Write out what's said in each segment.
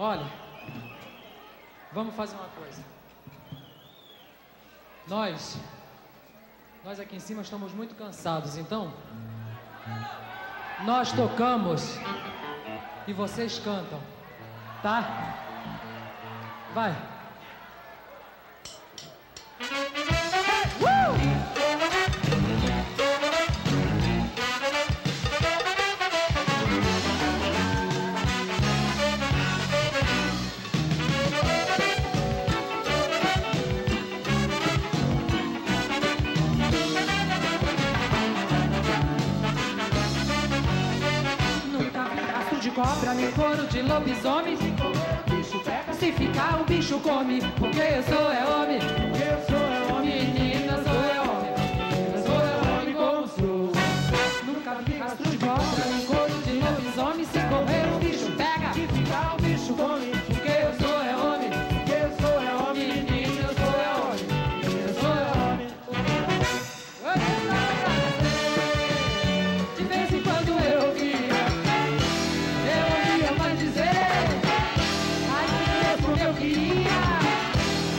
Olha, vamos fazer uma coisa. Nós aqui em cima estamos muito cansados, então nós tocamos e vocês cantam, tá? Vai. De cobra, nem couro de lobisomem. Se comer o bicho pega, se ficar o bicho come. Porque eu sou é homem, porque eu sou é homem. Menina, sou é homem, eu sou é homem como sou. Nunca vi rastro de cobra, nem couro de lobisomem. Se comer o bicho pega, se ficar o bicho come. Porque eu sou é homem, porque eu sou é homem. Menina, eu sou é homem, eu sou é homem. De vez em quando eu via eu queria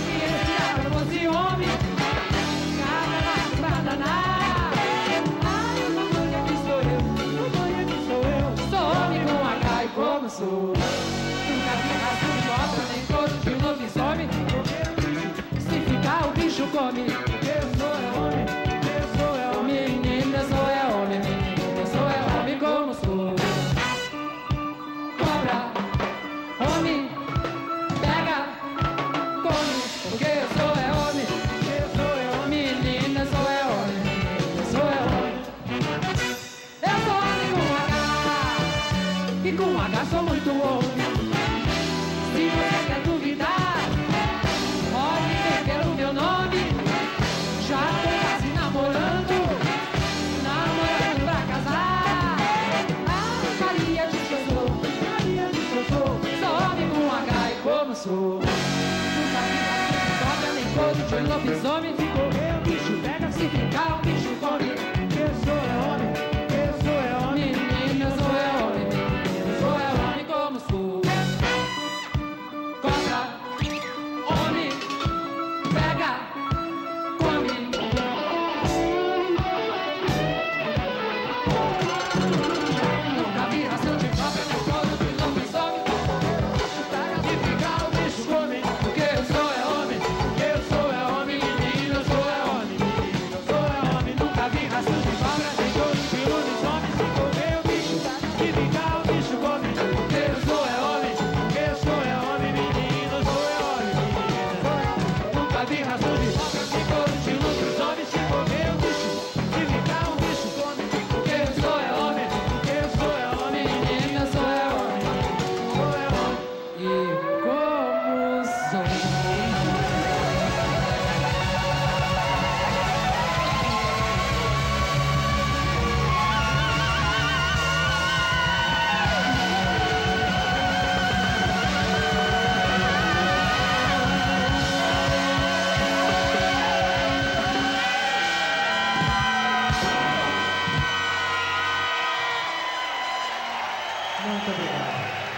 que esse cara fosse homem, cara pra danar. Ai, o mamãe aqui sou eu, mamãe aqui sou eu. Sou homem com H e como sou. Nunca vi rastro de cobra, nem couro de lobisomem. Se ficar o bicho come. Eu sou é homem, eu sou é homem. Menina, eu sou é homem, menina, eu sou é homem como sou. Cobra, homem. Porque eu sou é homem, eu sou é homem, menina, sou é homem, eu sou é homem. Eu sou homem com H, e com H sou muito homem. Se você quer duvidar, pode ver pelo meu nome. Já tô quase namorando pra casar. Ah, Maria diz que eu sou, Maria diz que eu sou. Sou homem com H e como sou. Couro de lobisomem, se correr o bicho pega, se ficar o bicho come. Eu sou é homem, eu sou é homem. Menina, eu sou é homem, menina, eu sou é homem como sou. Cobra, homem, pega, come. Nunca vi ração de cobra, nem couro de lobisomem. Pega, se ficar o bicho come. Porque eu sou é homem. Muito obrigado.